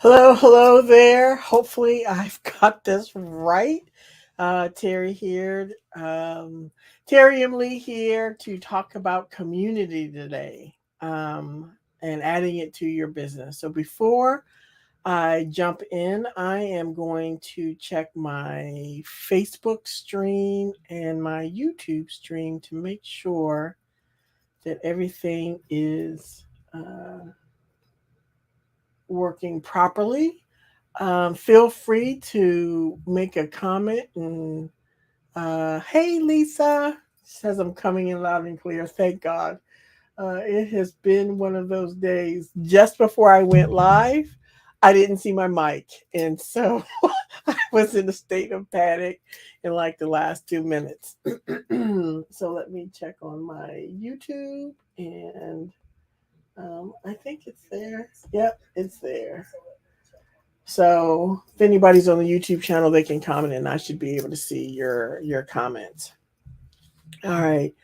Hello, hello there. Hopefully, I've got this right. Terry here. Terry and Lee here to talk about community today and adding it to your business. So, before I jump in, I am going to check my Facebook stream and my YouTube stream to make sure that everything is working properly. Feel free to make a comment. And hey, Lisa says I'm coming in loud and clear. Thank God. It has been one of those days. Just before I went live, I didn't see my mic, and so I was in a state of panic in like the last 2 minutes. So let me check on my YouTube, and I think it's there. Yep, it's there. So if anybody's on the YouTube channel, they can comment, and I should be able to see your comments. All right.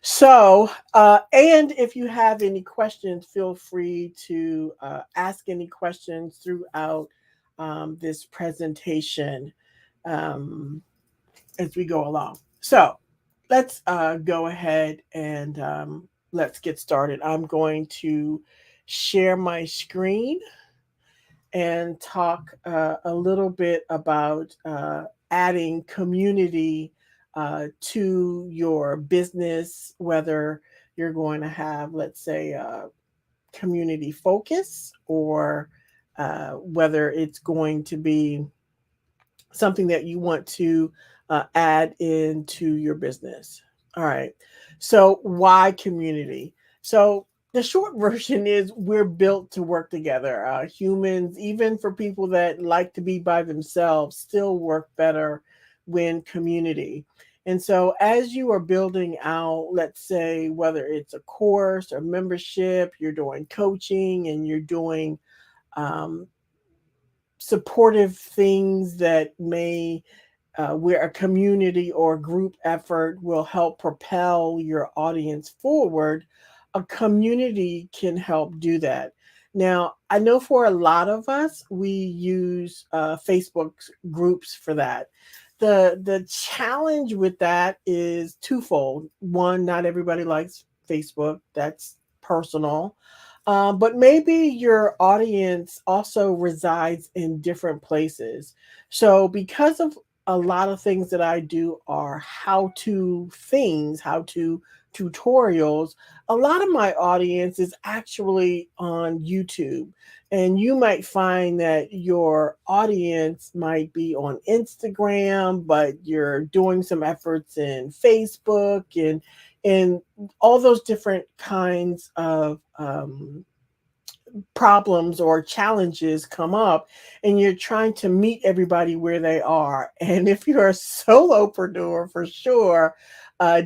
So, and if you have any questions, feel free to ask any questions throughout this presentation um, as we go along. So, let's go ahead and let's get started. I'm going to share my screen and talk a little bit about adding community to your business, whether you're going to have, let's say, community focus or whether it's going to be something that you want to add into your business. All right. So, why community? So, the short version is we're built to work together. Humans, even for people that like to be by themselves, still work better when community. And so, as you are building out, let's say, whether it's a course or membership, you're doing coaching and you're doing um, supportive things that may where a community or group effort will help propel your audience forward, a community can help do that. Now, I know for a lot of us, we use Facebook groups for that. The challenge with that is twofold. One, not everybody likes Facebook. That's personal. But maybe your audience also resides in different places. So, because of a lot of things that I do are how to things, how to tutorials, a lot of my audience is actually on YouTube. And you might find that your audience might be on Instagram, but you're doing some efforts in Facebook and all those different kinds of problems or challenges come up, and you're trying to meet everybody where they are. And if you're a solopreneur, for sure,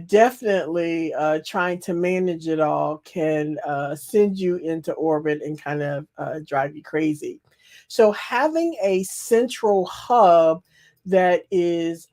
definitely trying to manage it all can send you into orbit and kind of drive you crazy. So having a central hub that is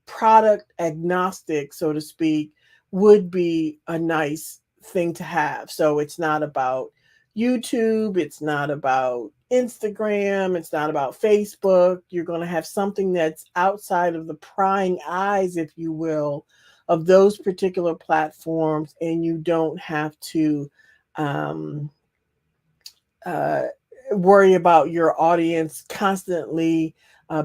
product agnostic, so to speak, would be a nice thing to have. So it's not about YouTube, it's not about Instagram, it's not about Facebook. You're going to have something that's outside of the prying eyes, if you will, of those particular platforms, and you don't have to um, uh, worry about your audience constantly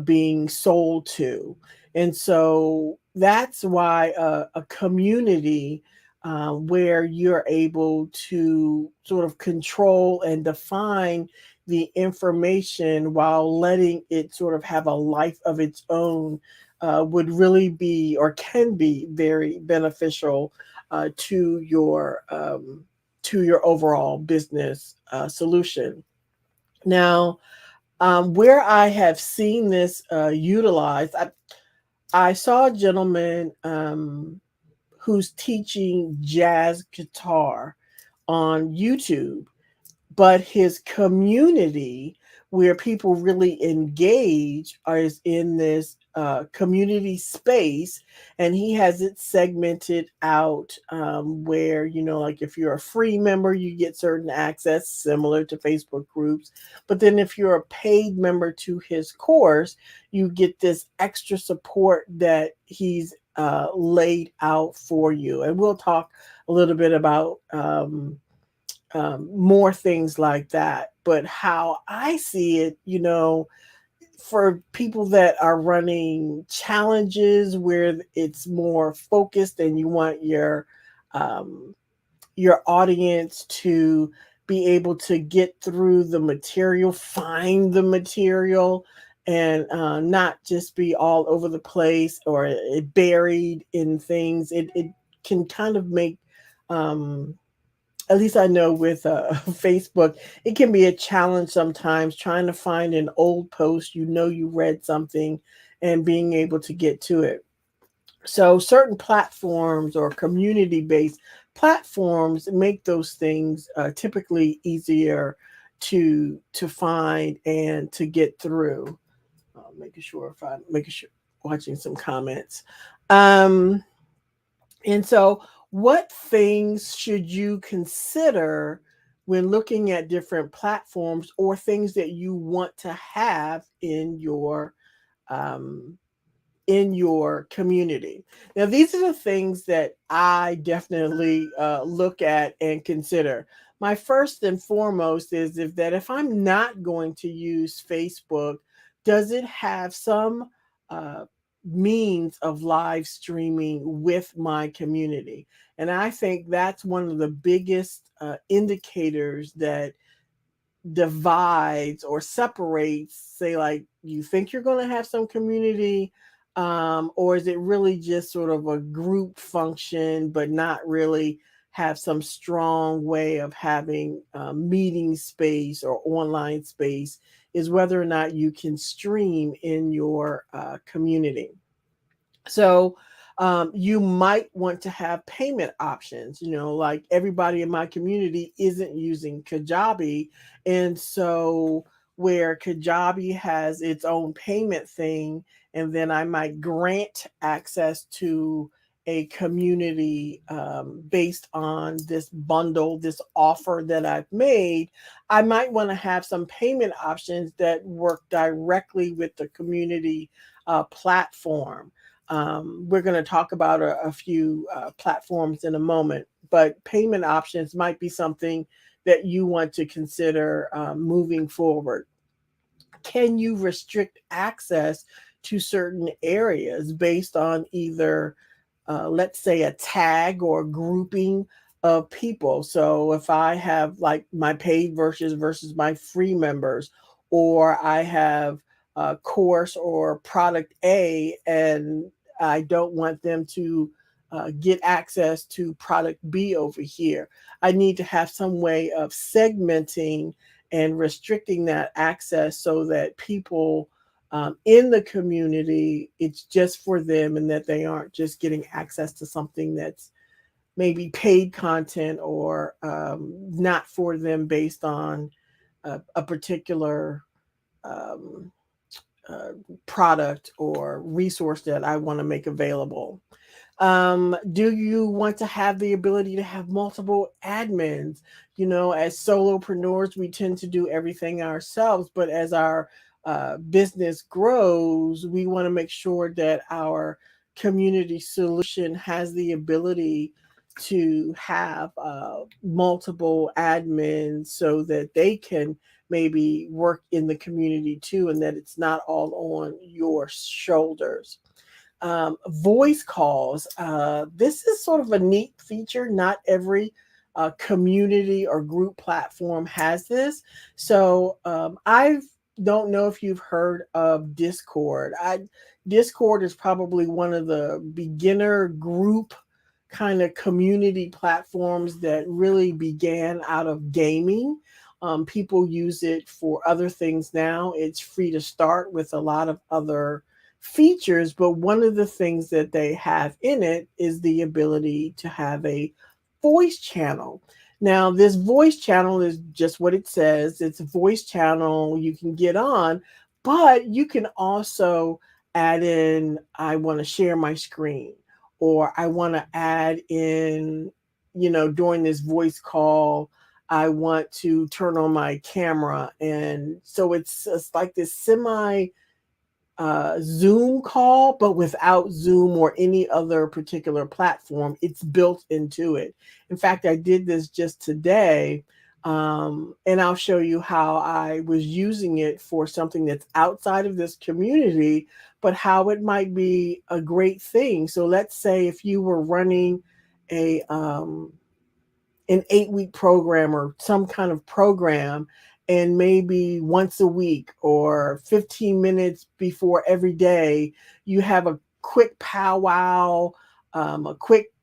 being sold to. And so that's why a community where you're able to sort of control and define the information while letting it sort of have a life of its own would really be or can be very beneficial to your overall business solution. Now, where I have seen this utilized, I saw a gentleman who's teaching jazz guitar on YouTube, but his community where people really engage is in this community space, and he has it segmented out where, like if you're a free member, you get certain access similar to Facebook groups. But then if you're a paid member to his course, you get this extra support that he's laid out for you. And we'll talk a little bit about more things like that. But how I see it, for people that are running challenges where it's more focused and you want your audience to be able to get through the material, find the material, and not just be all over the place or buried in things. It can kind of make at least I know with Facebook, it can be a challenge sometimes trying to find an old post. You read something and being able to get to it. So, certain platforms or community based platforms make those things typically easier to find and to get through. Making sure watching some comments. Um, and so, what things should you consider when looking at different platforms or things that you want to have um, in your community? Now, these are the things that I definitely look at and consider. My first and foremost is if I'm not going to use Facebook, does it have some uh, means of live streaming with my community? And I think that's one of the biggest indicators that divides or separates, say, like, you think you're going to have some community, or is it really just sort of a group function but not really have some strong way of having meeting space or online space, is whether or not you can stream in your community. So you might want to have payment options. Like everybody in my community isn't using Kajabi. And so where Kajabi has its own payment thing, and then I might grant access to a community based on this bundle, this offer that I've made, I might want to have some payment options that work directly with the community platform. We're going to talk about a few platforms in a moment, but payment options might be something that you want to consider moving forward. Can you restrict access to certain areas based on either, let's say, a tag or grouping of people? So if I have like my paid versus my free members, or I have a course or product A and I don't want them to get access to product B over here, I need to have some way of segmenting and restricting that access so that people in the community, it's just for them and that they aren't just getting access to something that's maybe paid content or not for them based on a particular um, uh, product or resource that I want to make available. Do you want to have the ability to have multiple admins? As solopreneurs, we tend to do everything ourselves, but as our business grows, we want to make sure that our community solution has the ability to have multiple admins so that they can maybe work in the community too, and that it's not all on your shoulders. Voice calls. This is sort of a neat feature. Not every community or group platform has this. So I don't know if you've heard of Discord. Discord is probably one of the beginner group kind of community platforms that really began out of gaming. People use it for other things now. It's free to start with a lot of other features, but one of the things that they have in it is the ability to have a voice channel. Now, this voice channel is just what it says. It's a voice channel you can get on, but you can also add in, I want to share my screen, or I want to add in, during this voice call, I want to turn on my camera. And so it's like this semi Zoom call, but without Zoom or any other particular platform. It's built into it. In fact, I did this just today, and I'll show you how I was using it for something that's outside of this community, but how it might be a great thing. So let's say if you were running a an 8-week program or some kind of program, and maybe once a week or 15 minutes before every day you have a quick powwow, a quick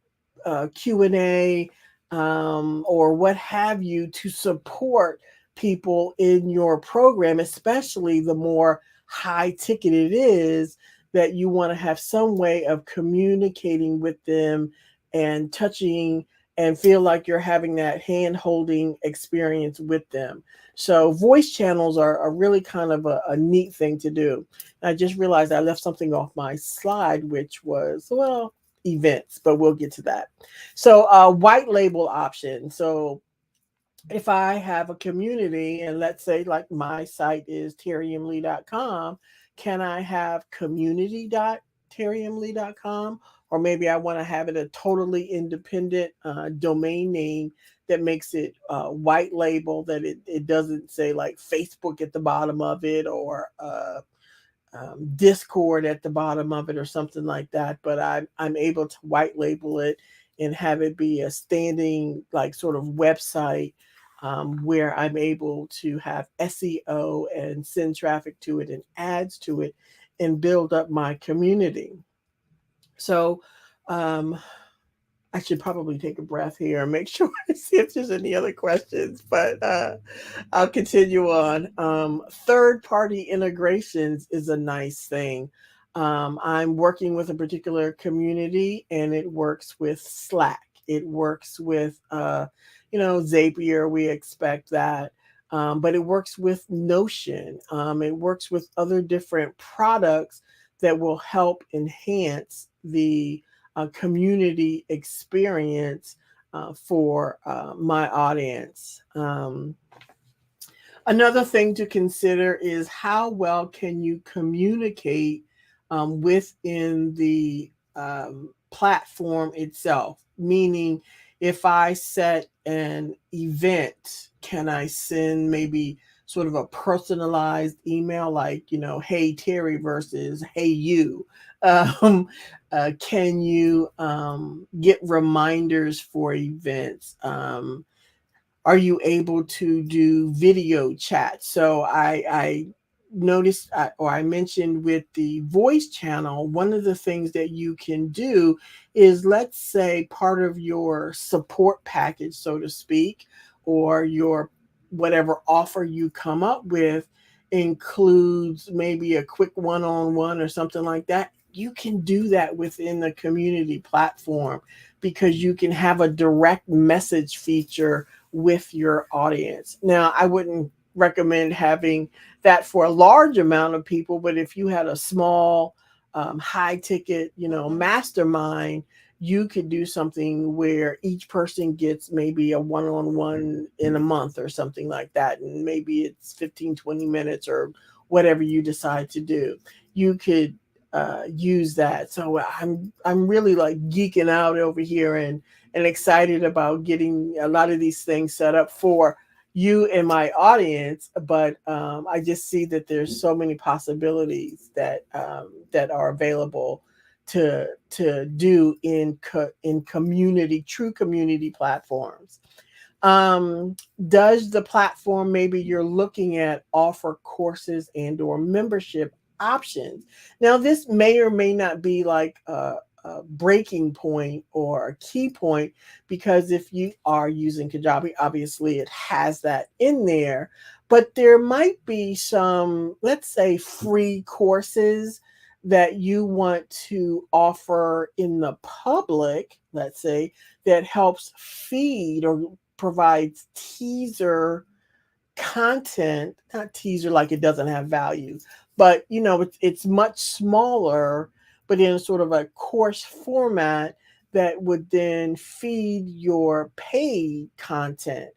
Q&A, or what have you, to support people in your program, especially the more high ticket it is, that you want to have some way of communicating with them and touching and feel like you're having that hand holding experience with them. So voice channels are really kind of a neat thing to do. I just realized I left something off my slide, which was, well, events, but we'll get to that. So white label option. So if I have a community, and let's say like my site is terryemlee.com, can I have community.terryemlee.com? Or maybe I want to have it a totally independent domain name that makes it white label, that it doesn't say like Facebook at the bottom of it, or Discord at the bottom of it, or something like that. But I'm able to white label it and have it be a standing, like, sort of website, where I'm able to have SEO and send traffic to it and ads to it and build up my community. So um, I should probably take a breath here and make sure I see if there's any other questions, but I'll continue on. Third party integrations is a nice thing. I'm working with a particular community, and it works with Slack. It works with, Zapier. We expect that. But it works with Notion. It works with other different products that will help enhance the community experience for my audience. Another thing to consider is how well can you communicate within the platform itself. Meaning, if I set an event, can I send maybe sort of a personalized email, like, hey Terry versus hey you? Um, can you get reminders for events? Are you able to do video chat? So I noticed, or I mentioned with the voice channel, one of the things that you can do is, let's say part of your support package, so to speak, or your whatever offer you come up with includes maybe a quick one-on-one or something like that. You can do that within the community platform, because you can have a direct message feature with your audience. Now, I wouldn't recommend having that for a large amount of people, but if you had a small, high ticket, mastermind, you could do something where each person gets maybe a one-on-one in a month or something like that. And maybe it's 15, 20 minutes or whatever you decide to do. You could use that. So I'm really like geeking out over here, and excited about getting a lot of these things set up for you and my audience. But I just see that there's so many possibilities that are available to do in community, true community platforms. um, does the platform maybe you're looking at offer courses and or membership options? Now, this may or may not be like a breaking point or a key point, because if you are using Kajabi, obviously it has that in there. But there might be some, let's say, free courses that you want to offer in the public, let's say, that helps feed or provides teaser content, not teaser like it doesn't have value, but it's much smaller, but in sort of a course format that would then feed your paid content.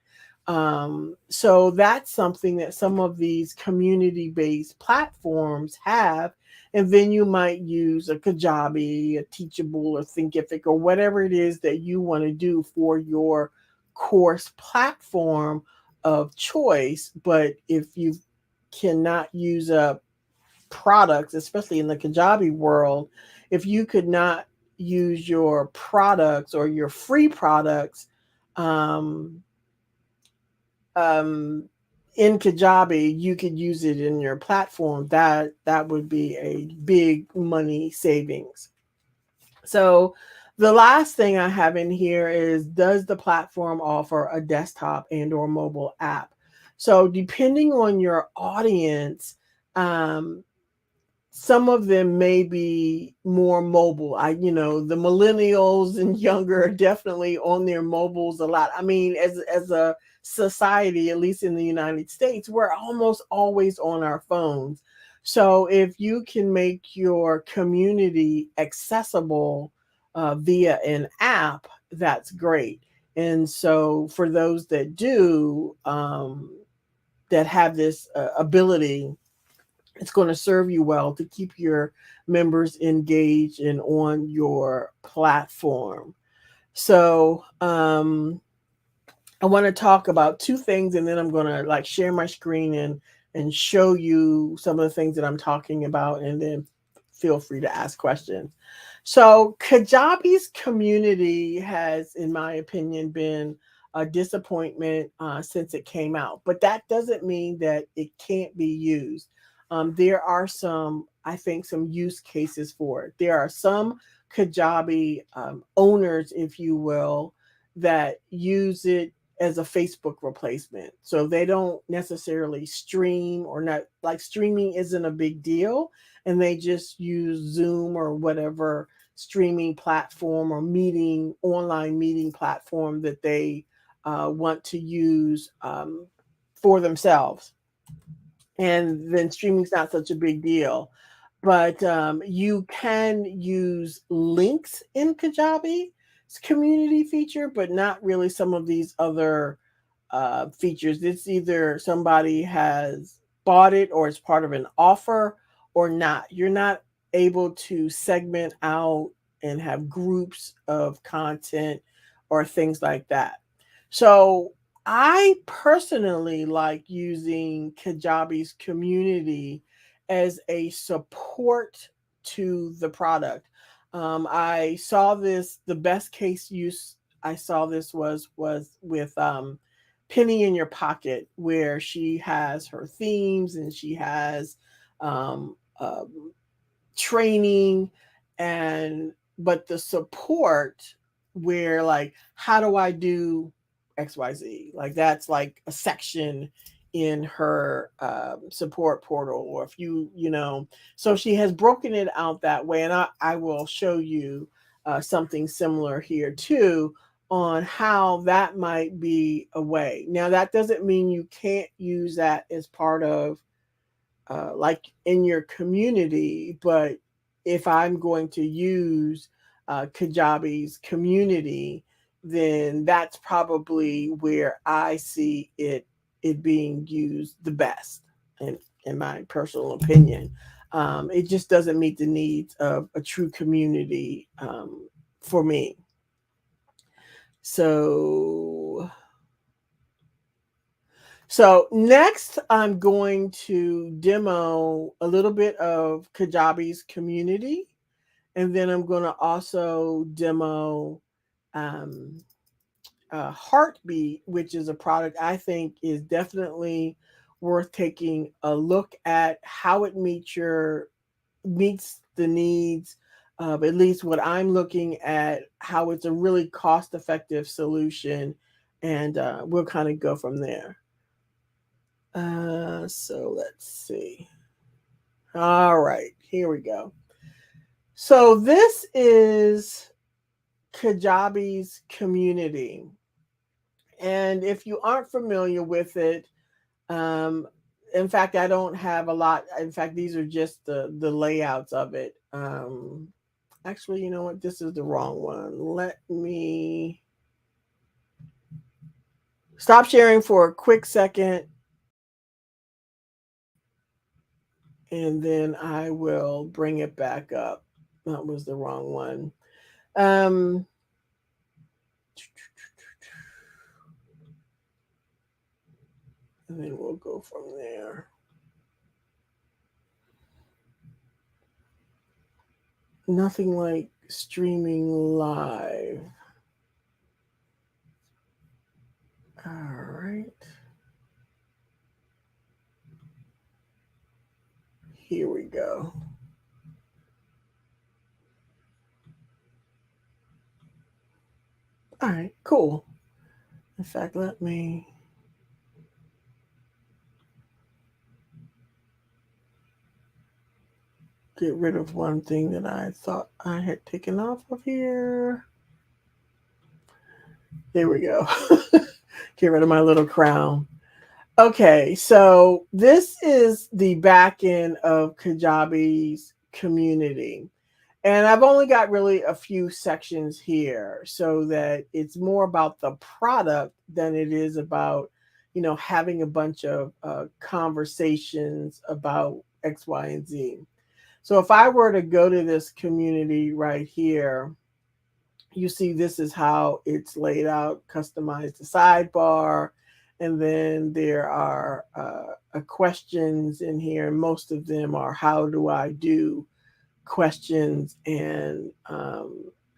So that's something that some of these community based platforms have. And then you might use a Kajabi, a Teachable, or Thinkific, or whatever it is that you want to do for your course platform of choice. But if you cannot use up products, especially in the Kajabi world, if you could not use your products or your free products, um, um, in Kajabi, you could use it in your platform. That would be a big money savings. So the last thing I have in here is, does the platform offer a desktop and or mobile app? So depending on your audience, um, some of them may be more mobile. The millennials and younger are definitely on their mobiles a lot. I mean, as a society, at least in the United States, we're almost always on our phones. So if you can make your community accessible via an app, that's great. And so for those that do, that have this ability, it's going to serve you well to keep your members engaged and on your platform. So, I want to talk about two things, and then I'm going to like share my screen and show you some of the things that I'm talking about, and then feel free to ask questions. So, Kajabi's community has, in my opinion, been a disappointment since it came out, but that doesn't mean that it can't be used. There are some, I think, some use cases for it. There are some Kajabi owners, if you will, that use it as a Facebook replacement. So they don't necessarily stream, or not, like streaming isn't a big deal, and they just use Zoom or whatever streaming platform or online meeting platform that they want to use for themselves. And then streaming's not such a big deal. But you can use links in Kajabi. It's a community feature, but not really some of these other features. It's either somebody has bought it, or it's part of an offer, or not. You're not able to segment out and have groups of content or things like that. So I personally like using Kajabi's community as a support to the product. I saw this, the best case use I saw this was with Penny in Your Pocket, where she has her themes and she has um, training, and but the support, where like, how do I do XYZ, like that's like a section in her support portal. Or if so she has broken it out that way, and I will show you something similar here too, on how that might be a way. Now that doesn't mean you can't use that as part of like in your community. But if I'm going to use Kajabi's community, then that's probably where I see it being used the best, in my personal opinion. It just doesn't meet the needs of a true community for me. So So next, I'm going to demo a little bit of Kajabi's community, and then I'm going to also demo um, Heartbeat, which is a product I think is definitely worth taking a look at, how it meets the needs of at least what I'm looking at, how it's a really cost effective solution, and we'll kind of go from there. So let's see. All right, here we go. So this is Kajabi's community. And if you aren't familiar with it, um, in fact, I don't have a lot. In fact, these are just the layouts of it. Actually, you know what? This is the wrong one. Let me stop sharing for a quick second, and then I will bring it back up. That was the wrong one. Um, and then we'll go from there. Nothing like streaming live. All right. Here we go. All right, cool. In fact, let me get rid of one thing that I thought I had taken off of here. There we go. Get rid of my little crown. Okay, so this is the back end of Kajabi's community. And I've only got really a few sections here so that it's more about the product than it is about, having a bunch of conversations about X, Y, and Z. So if I were to go to this community right here, you see this is how it's laid out, customize the sidebar. And then there are questions in here. And most of them are how do I do questions. And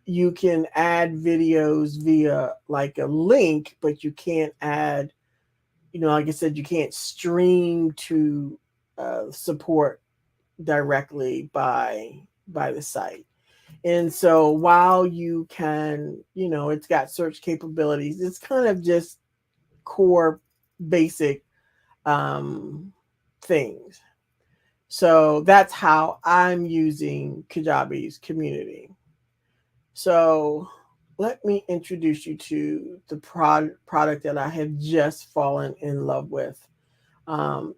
you can add videos via like a link, but you can't add, like I said, you can't stream to support directly by the site. And so while you can, it's got search capabilities, it's kind of just core basic things. So that's how I'm using Kajabi's community. So let me introduce you to the product that I have just fallen in love with.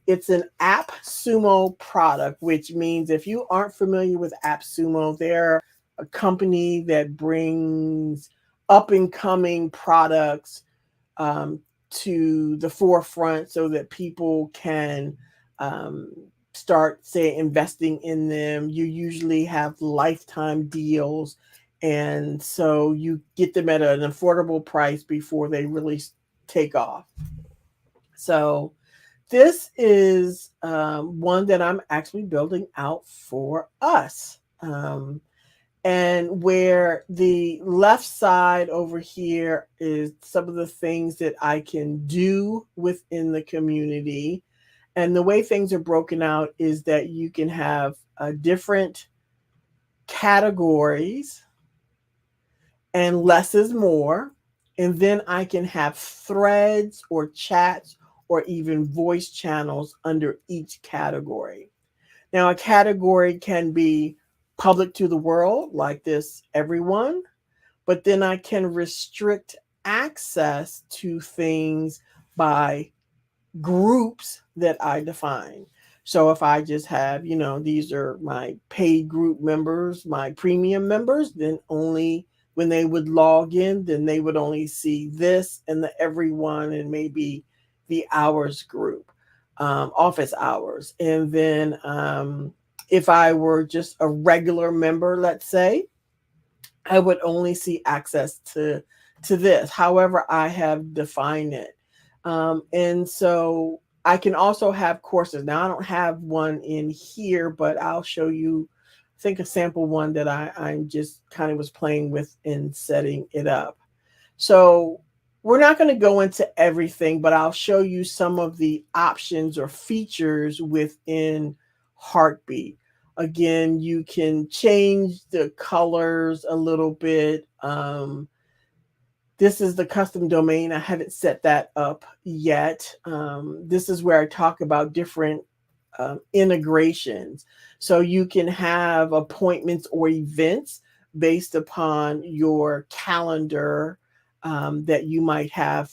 It's an AppSumo product, which means if you aren't familiar with AppSumo, they're a company that brings up and coming products to the forefront so that people can start, say, investing in them. You usually have lifetime deals. And so you get them at an affordable price before they really take off. So this is one that I'm actually building out for us. And where the left side over here is some of the things that I can do within the community. And the way things are broken out is that you can have different categories, and less is more. And then I can have threads or chats or even voice channels under each category. Now, a category can be public to the world, like this, everyone, but then I can restrict access to things by groups that I define. So if I just have, these are my paid group members, my premium members, then only when they would log in, then they would only see this and the everyone and maybe the hours group, office hours. And then if I were just a regular member, let's say, I would only see access to this, however I have defined it. And so I can also have courses. Now, I don't have one in here, but I'll show you, I think, a sample one that I just kind of was playing with in setting it up. So we're not going to go into everything, but I'll show you some of the options or features within Heartbeat. Again, you can change the colors a little bit. This is the custom domain. I haven't set that up yet. This is where I talk about different integrations. So you can have appointments or events based upon your calendar that you might have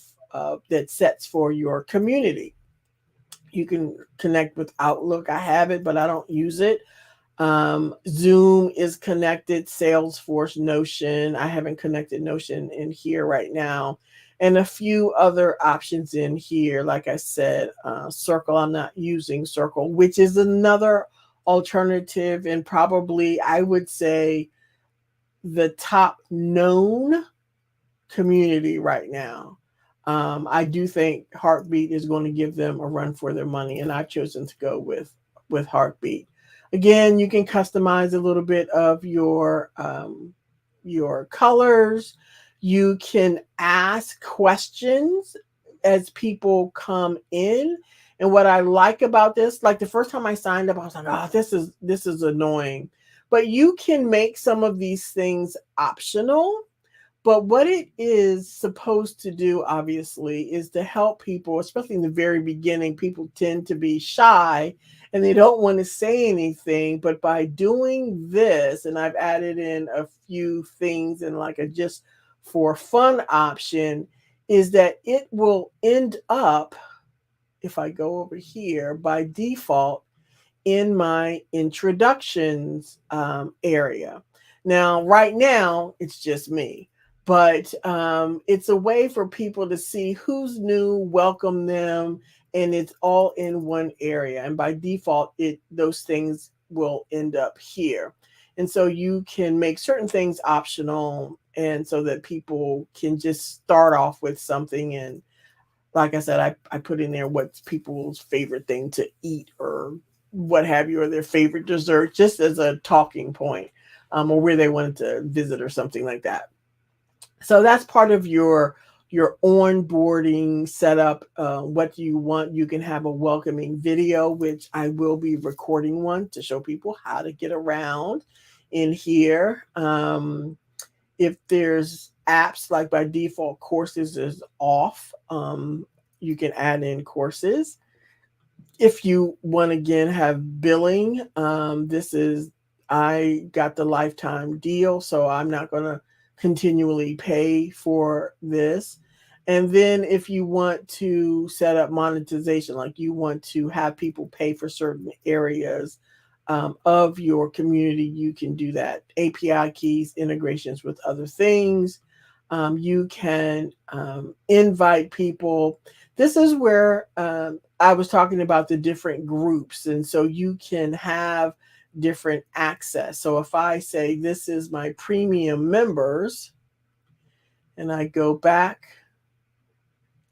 that sets for your community. You can connect with Outlook. I have it, but I don't use it. Zoom is connected, Salesforce, Notion. I haven't connected Notion in here right now. And a few other options in here. Like I said, Circle, I'm not using Circle, which is another alternative, and probably I would say the top known community right now. I do think Heartbeat is going to give them a run for their money, and I've chosen to go with Heartbeat. Again, you can customize a little bit of your colors. You can ask questions as people come in. And what I like about this, like the first time I signed up, I was like, oh, this is annoying. But you can make some of these things optional, but what it is supposed to do, obviously, is to help people, especially in the very beginning. People tend to be shy and they don't want to say anything. But by doing this, and I've added in a few things and like a just for fun option, is that it will end up, if I go over here, by default in my introductions area. Now, right now, it's just me, but it's a way for people to see who's new, welcome them, and it's all in one area. And by default, it those things will end up here. And so you can make certain things optional, and so that people can just start off with something. And like I said, I put in there what's people's favorite thing to eat or what have you, or their favorite dessert, just as a talking point, or where they wanted to visit or something like that. So that's part of your onboarding setup. What do you want? You can have a welcoming video, which I will be recording one to show people how to get around in here. If there's apps, like by default, courses is off. You can add in courses. If you want, again, have billing, this is, I got the lifetime deal, so I'm not going to continually pay for this. And then if you want to set up monetization, like you want to have people pay for certain areas of your community, you can do that. API keys, integrations with other things. You can invite people. This is where I was talking about the different groups. And so you can have different access. So if I say this is my premium members, and I go back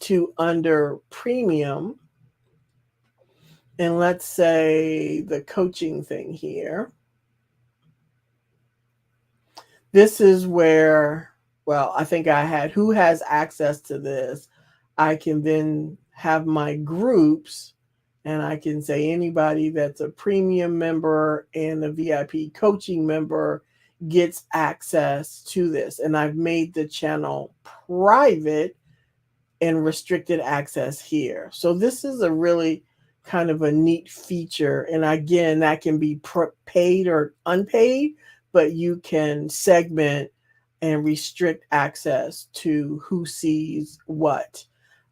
to under premium, and let's say the coaching thing here. This is where, well, I think I had who has access to this. I can then have my groups, and I can say anybody that's a premium member and a VIP coaching member gets access to this. And I've made the channel private and restricted access here. So this is a really kind of a neat feature. And again, that can be paid or unpaid, but you can segment and restrict access to who sees what.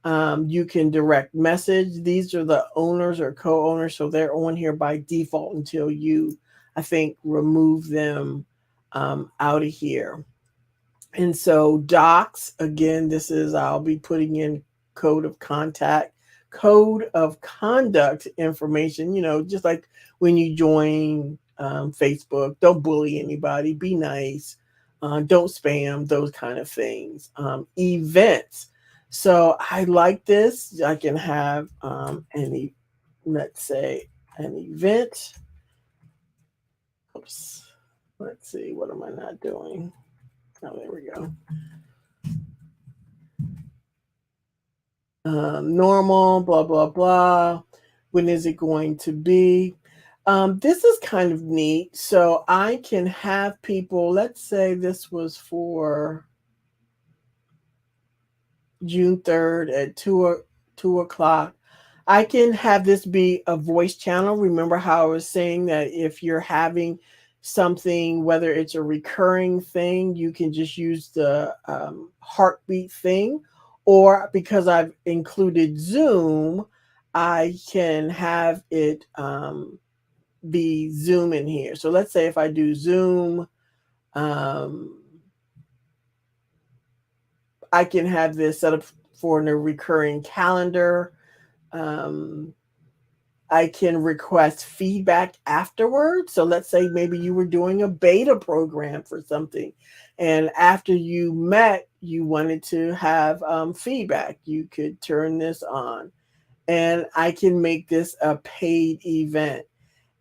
You can direct message. These are the owners or co-owners, so they're on here by default until you, I think, remove them out of here. And so docs, again, this is, I'll be putting in code of contact, code of conduct information, just like when you join Facebook, don't bully anybody, be nice, don't spam, those kind of things. Events. So I like this. I can have let's say an event. Oops. Let's see, what am I not doing? Oh, there we go. Normal, blah, blah, blah. When is it going to be? This is kind of neat. So I can have people, let's say this was for June 3rd at 2 o'clock. I can have this be a voice channel. Remember how I was saying that if you're having something, whether it's a recurring thing, you can just use the heartbeat thing. Or because I've included Zoom, I can have it be Zoom in here. So let's say if I do Zoom, um, I can have this set up for a recurring calendar. Um, I can request feedback afterwards. So let's say maybe you were doing a beta program for something, and after you met, you wanted to have feedback. You could turn this on, and I can make this a paid event.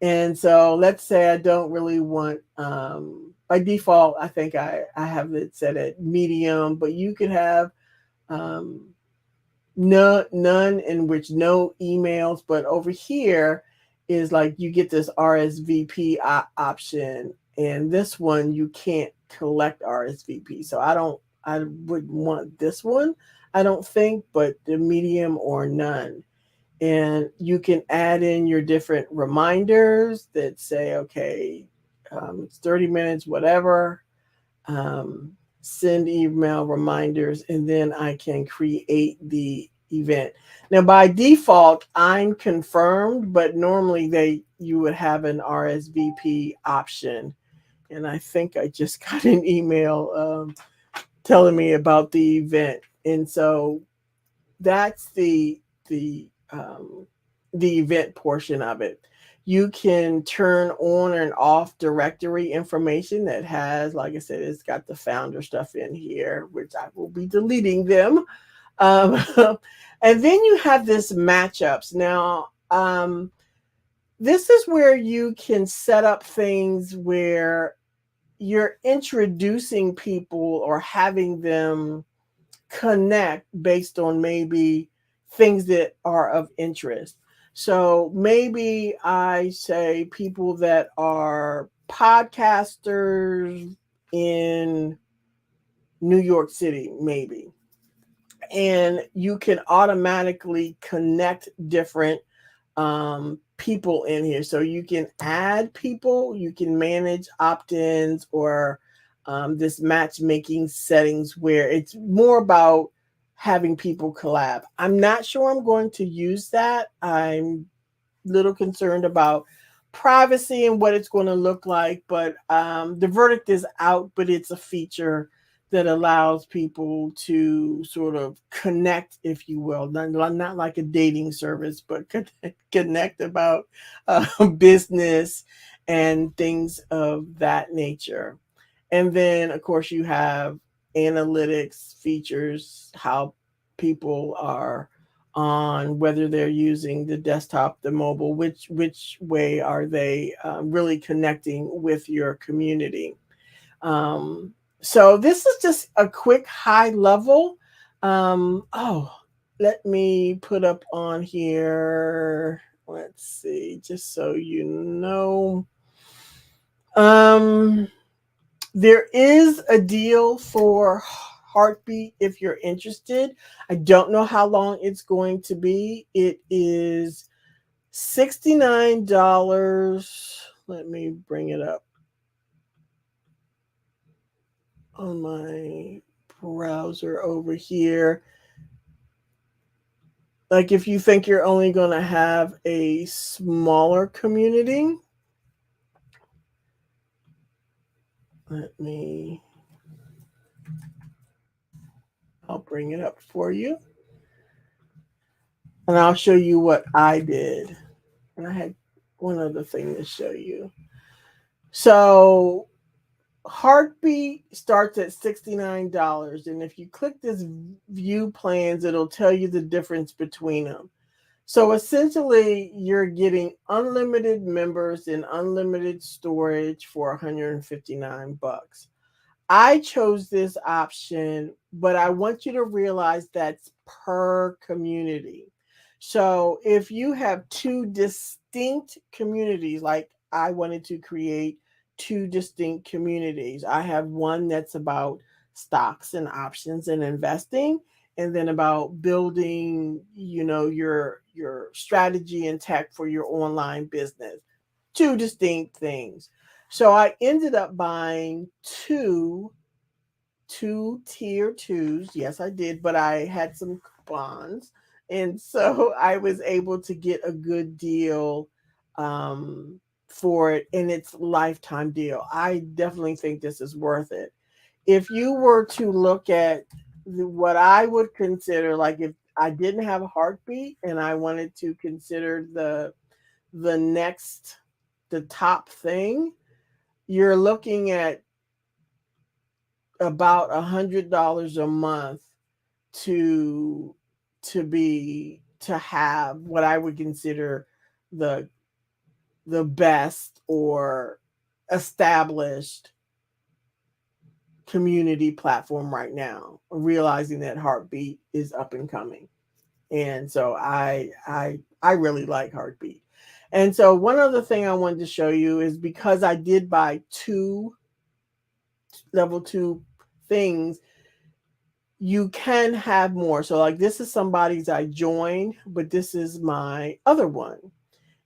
And so let's say I don't really want, by default, I think I have it set at medium, but you could have um, none in which no emails. But over here is like you get this RSVP option, and this one you can't collect RSVP. So I wouldn't want this one, I don't think, but the medium or none. And you can add in your different reminders that say, okay, it's 30 minutes, whatever. Um, Send email reminders, and then I can create the event. Now, by default, I'm confirmed, but normally you would have an RSVP option. And I think I just got an email telling me about the event, and so that's the event portion of it. You can turn on and off directory information that has, like I said, it's got the founder stuff in here, which I will be deleting them. Um, and then you have this matchups. Now, this is where you can set up things where you're introducing people or having them connect based on maybe things that are of interest. So maybe I say people that are podcasters in New York City, maybe. And you can automatically connect different people in here. So you can add people, you can manage opt ins or this matchmaking settings where it's more about having people collab. I'm not sure I'm going to use that. I'm a little concerned about privacy and what it's going to look like, but the verdict is out, but it's a feature that allows people to sort of connect, if you will, not like a dating service, but connect about business and things of that nature. And then, of course, you have analytics features, how people are on, whether they're using the desktop, the mobile, which way are they really connecting with your community. Um, so this is just a quick high level. Oh, let me put up on here. Let's see, just so you know. Um, there is a deal for Heartbeat if you're interested. I don't know how long it's going to be. It is $69. Let me bring it up on my browser over here. Like if you think you're only going to have a smaller community, let me, I'll bring it up for you. And I'll show you what I did. And I had one other thing to show you. So Heartbeat starts at $69. And if you click this view plans, it'll tell you the difference between them. So essentially, you're getting unlimited members and unlimited storage for 159 bucks. I chose this option, but I want you to realize that's per community. So if you have two distinct communities, like I wanted to create two distinct communities, I have one that's about stocks and options and investing, and then about building, your strategy and tech for your online business. Two distinct things. So I ended up buying two tier twos. Yes, I did, but I had some coupons. And so I was able to get a good deal um, for it, and it's lifetime deal. I definitely think this is worth it. If you were to look at what I would consider, like if I didn't have a heartbeat and I wanted to consider the next the top thing, you're looking at about $100 a month to to have what I would consider the the best or established community platform right now, realizing that Heartbeat is up and coming. And so I really like Heartbeat. And so one other thing I wanted to show you is because I did buy two level 2 things, you can have more. So like this is somebody's I joined, but this is my other one.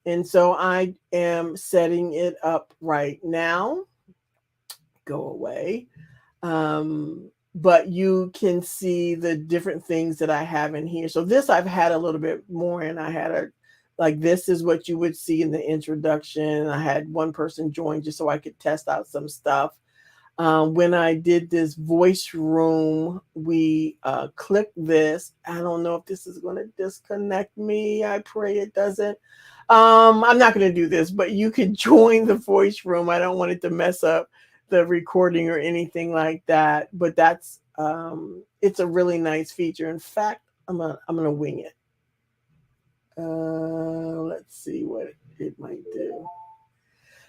And so I am setting it up right now. Go away. But you can see the different things that I have in here. So this I've had a little bit more, and I had a like this is what you would see in the introduction. I had one person join just so I could test out some stuff. When I did this voice room, we clicked this. I don't know if this is going to disconnect me. I pray it doesn't. I'm not going to do this, but you could join the voice room. I don't want it to mess up the recording or anything like that. But that's it's a really nice feature. In fact, I'm gonna wing it. Let's see what it might do.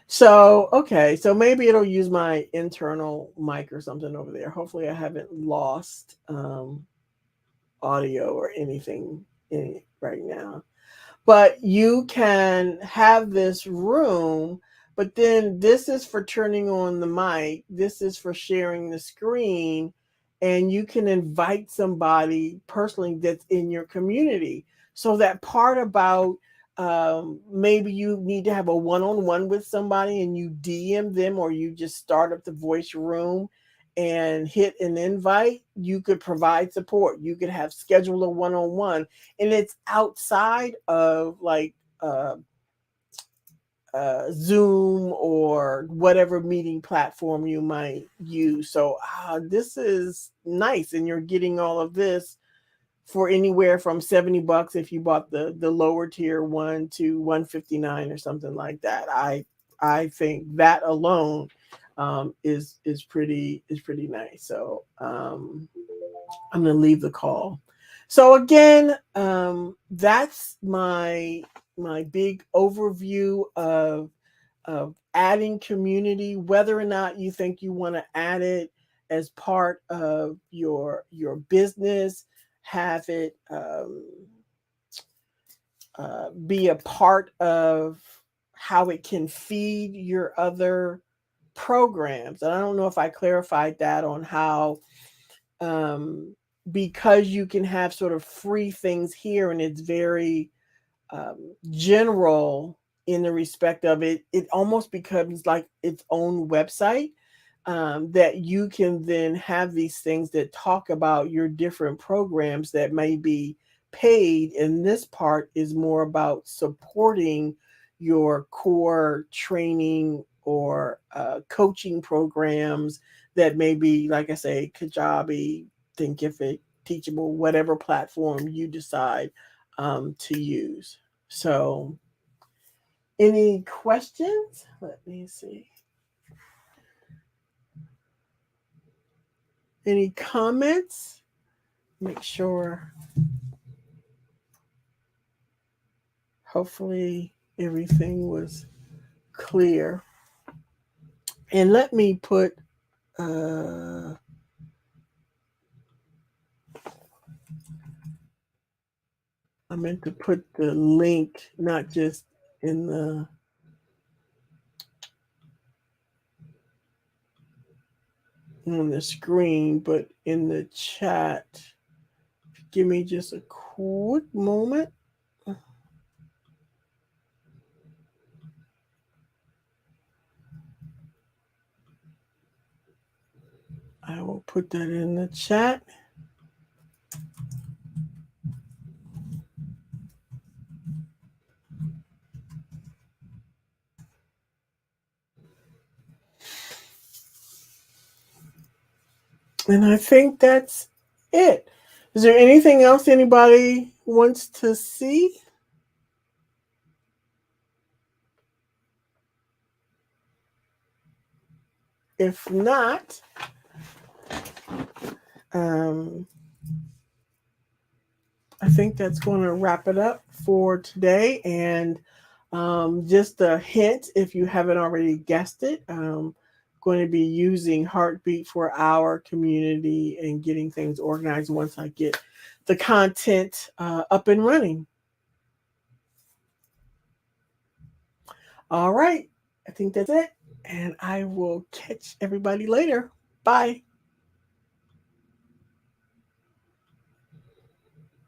So, okay, so maybe it'll use my internal mic or something over there. Hopefully, I haven't lost audio or anything in it right now. But you can have this room, but then this is for turning on the mic, this is for sharing the screen, and you can invite somebody personally that's in your community. So that part about maybe you need to have a one-on-one with somebody and you DM them, or you just start up the voice room and hit an invite, you could provide support. You could have schedule a one-on-one, and it's outside of like Zoom or whatever meeting platform you might use. So this is nice, and you're getting all of this for anywhere from $70 if you bought the lower tier one to 159 or something like that. I think that alone is pretty nice. So I'm going to leave the call. So again, that's my big overview of adding community. Whether or not you think you want to add it as part of your business, have it be a part of how it can feed your other programs. And I don't know if I clarified that on how um, because you can have sort of free things here, and it's very general in the respect of it, it almost becomes like its own website, that you can then have these things that talk about your different programs that may be paid. And this part is more about supporting your core training or coaching programs that may be, like I say, Kajabi, Thinkific, Teachable, whatever platform you decide to use. So, any questions? Let me see. Any comments? Make sure, hopefully, everything was clear. And let me put, I meant to put the link not just in on the screen, but in the chat. Give me just a quick moment. I will put that in the chat. And I think that's it. Is there anything else anybody wants to see? If not, um, I think that's going to wrap it up for today. And just a hint, if you haven't already guessed it, going to be using Heartbeat for our community and getting things organized once I get the content up and running. All right. I think that's it. And I will catch everybody later. Bye.